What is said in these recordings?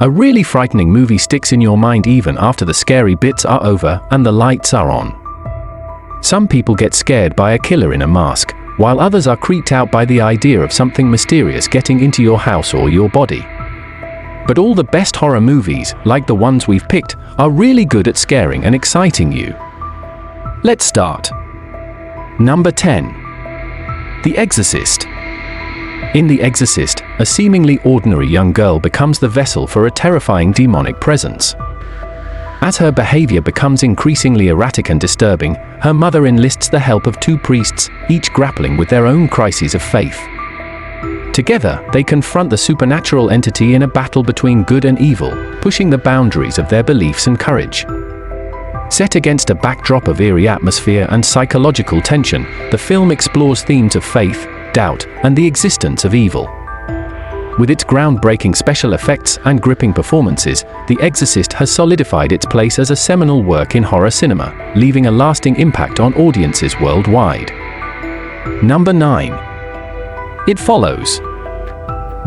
A really frightening movie sticks in your mind even after the scary bits are over and the lights are on. Some people get scared by a killer in a mask, while others are creeped out by the idea of something mysterious getting into your house or your body. But all the best horror movies, like the ones we've picked, are really good at scaring and exciting you. Let's start. Number 10. The Exorcist. In The Exorcist, a seemingly ordinary young girl becomes the vessel for a terrifying demonic presence. As her behavior becomes increasingly erratic and disturbing, her mother enlists the help of two priests, each grappling with their own crises of faith. Together, they confront the supernatural entity in a battle between good and evil, pushing the boundaries of their beliefs and courage. Set against a backdrop of eerie atmosphere and psychological tension, the film explores themes of faith, doubt, and the existence of evil. With its groundbreaking special effects and gripping performances, The Exorcist has solidified its place as a seminal work in horror cinema, leaving a lasting impact on audiences worldwide. Number 9. It Follows.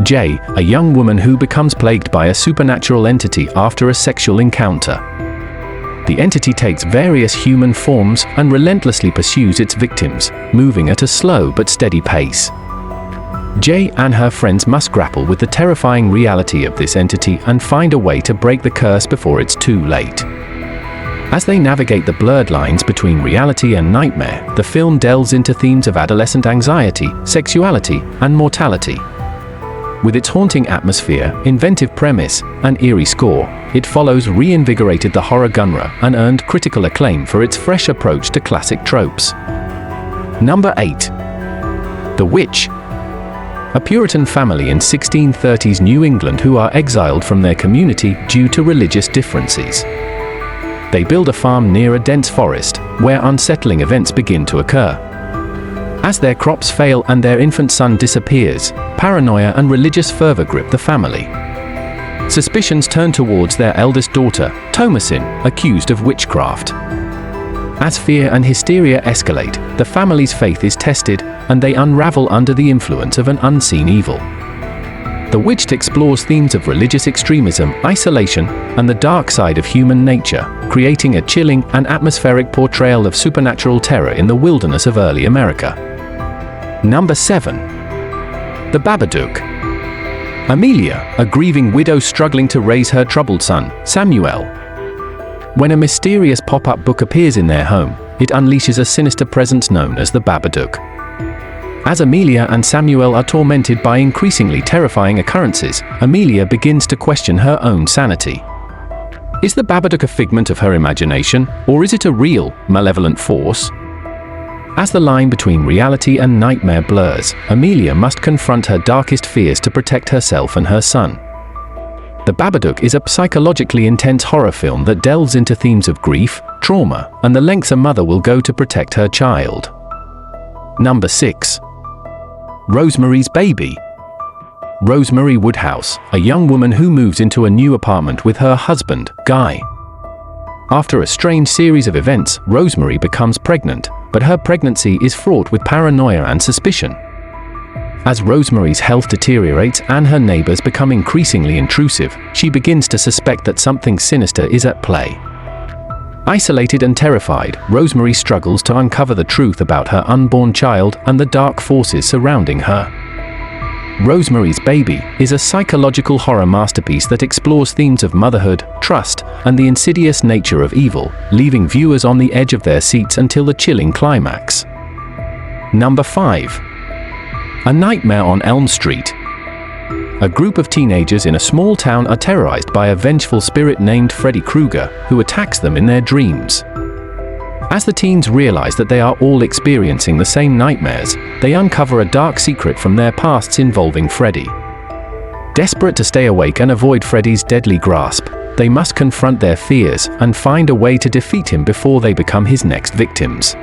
Jay, a young woman who becomes plagued by a supernatural entity after a sexual encounter. The entity takes various human forms and relentlessly pursues its victims, moving at a slow but steady pace. Jay and her friends must grapple with the terrifying reality of this entity and find a way to break the curse before it's too late. As they navigate the blurred lines between reality and nightmare, the film delves into themes of adolescent anxiety, sexuality, and mortality. With its haunting atmosphere, inventive premise, and eerie score, It Follows reinvigorated the horror genre and earned critical acclaim for its fresh approach to classic tropes. Number 8. The Witch. A Puritan family in 1630s New England who are exiled from their community due to religious differences. They build a farm near a dense forest, where unsettling events begin to occur. As their crops fail and their infant son disappears, paranoia and religious fervor grip the family. Suspicions turn towards their eldest daughter, Thomasin, accused of witchcraft. As fear and hysteria escalate, the family's faith is tested, and they unravel under the influence of an unseen evil. The Witch explores themes of religious extremism, isolation, and the dark side of human nature, creating a chilling and atmospheric portrayal of supernatural terror in the wilderness of early America. Number 7. The Babadook. Amelia, a grieving widow struggling to raise her troubled son, Samuel. When a mysterious pop-up book appears in their home, it unleashes a sinister presence known as the Babadook. As Amelia and Samuel are tormented by increasingly terrifying occurrences, Amelia begins to question her own sanity. Is the Babadook a figment of her imagination, or is it a real, malevolent force? As the line between reality and nightmare blurs, Amelia must confront her darkest fears to protect herself and her son. The Babadook is a psychologically intense horror film that delves into themes of grief, trauma, and the lengths a mother will go to protect her child. Number 6. Rosemary's Baby. Rosemary Woodhouse, a young woman who moves into a new apartment with her husband, Guy. After a strange series of events, Rosemary becomes pregnant, but her pregnancy is fraught with paranoia and suspicion. As Rosemary's health deteriorates and her neighbors become increasingly intrusive, she begins to suspect that something sinister is at play. Isolated and terrified, Rosemary struggles to uncover the truth about her unborn child and the dark forces surrounding her. Rosemary's Baby is a psychological horror masterpiece that explores themes of motherhood, trust, and the insidious nature of evil, leaving viewers on the edge of their seats until the chilling climax. Number 5. A Nightmare on Elm Street. A group of teenagers in a small town are terrorized by a vengeful spirit named Freddy Krueger, who attacks them in their dreams. As the teens realize that they are all experiencing the same nightmares, they uncover a dark secret from their pasts involving Freddy. Desperate to stay awake and avoid Freddy's deadly grasp, they must confront their fears and find a way to defeat him before they become his next victims.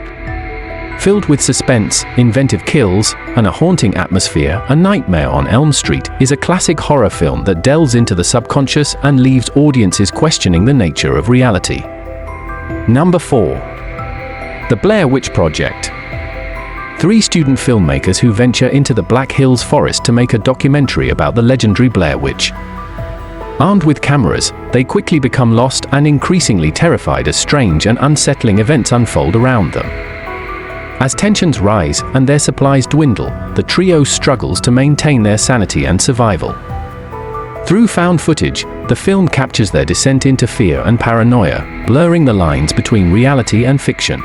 Filled with suspense, inventive kills, and a haunting atmosphere, A Nightmare on Elm Street is a classic horror film that delves into the subconscious and leaves audiences questioning the nature of reality. Number 4. The Blair Witch Project. 3 student filmmakers who venture into the Black Hills forest to make a documentary about the legendary Blair Witch. Armed with cameras, they quickly become lost and increasingly terrified as strange and unsettling events unfold around them. As tensions rise and their supplies dwindle, the trio struggles to maintain their sanity and survival. Through found footage, the film captures their descent into fear and paranoia, blurring the lines between reality and fiction.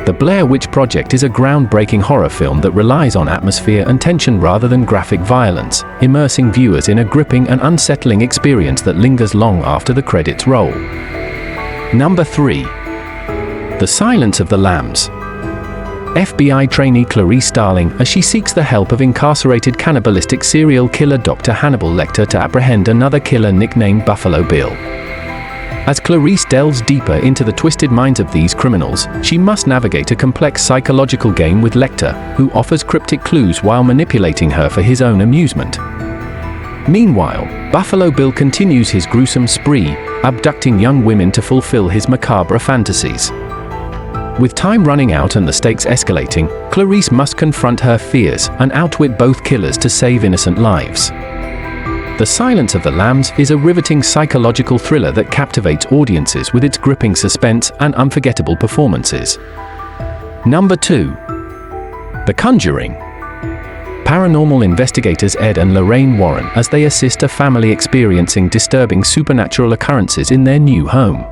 The Blair Witch Project is a groundbreaking horror film that relies on atmosphere and tension rather than graphic violence, immersing viewers in a gripping and unsettling experience that lingers long after the credits roll. Number 3. The Silence of the Lambs. FBI trainee Clarice Starling as she seeks the help of incarcerated cannibalistic serial killer Dr. Hannibal Lecter to apprehend another killer nicknamed Buffalo Bill. As Clarice delves deeper into the twisted minds of these criminals, she must navigate a complex psychological game with Lecter, who offers cryptic clues while manipulating her for his own amusement. Meanwhile, Buffalo Bill continues his gruesome spree, abducting young women to fulfill his macabre fantasies. With time running out and the stakes escalating, Clarice must confront her fears and outwit both killers to save innocent lives. The Silence of the Lambs is a riveting psychological thriller that captivates audiences with its gripping suspense and unforgettable performances. Number 2. The Conjuring. Paranormal investigators Ed and Lorraine Warren as they assist a family experiencing disturbing supernatural occurrences in their new home.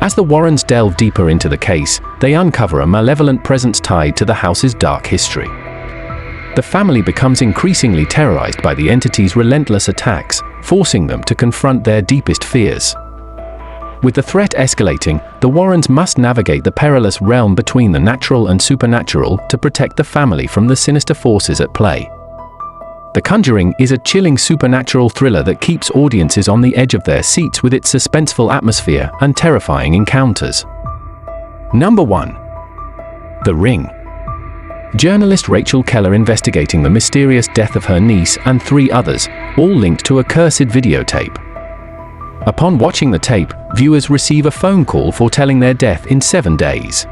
As the Warrens delve deeper into the case, they uncover a malevolent presence tied to the house's dark history. The family becomes increasingly terrorized by the entity's relentless attacks, forcing them to confront their deepest fears. With the threat escalating, the Warrens must navigate the perilous realm between the natural and supernatural to protect the family from the sinister forces at play. The Conjuring is a chilling supernatural thriller that keeps audiences on the edge of their seats with its suspenseful atmosphere and terrifying encounters. Number 1. The Ring. Journalist Rachel Keller investigating the mysterious death of her niece and 3 others, all linked to a cursed videotape. Upon watching the tape, viewers receive a phone call foretelling their death in 7 days.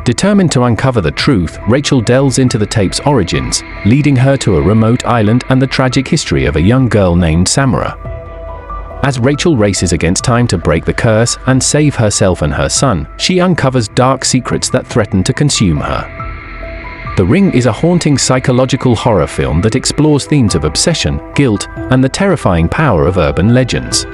Determined to uncover the truth, Rachel delves into the tape's origins, leading her to a remote island and the tragic history of a young girl named Samara. As Rachel races against time to break the curse and save herself and her son, she uncovers dark secrets that threaten to consume her. The Ring is a haunting psychological horror film that explores themes of obsession, guilt, and the terrifying power of urban legends.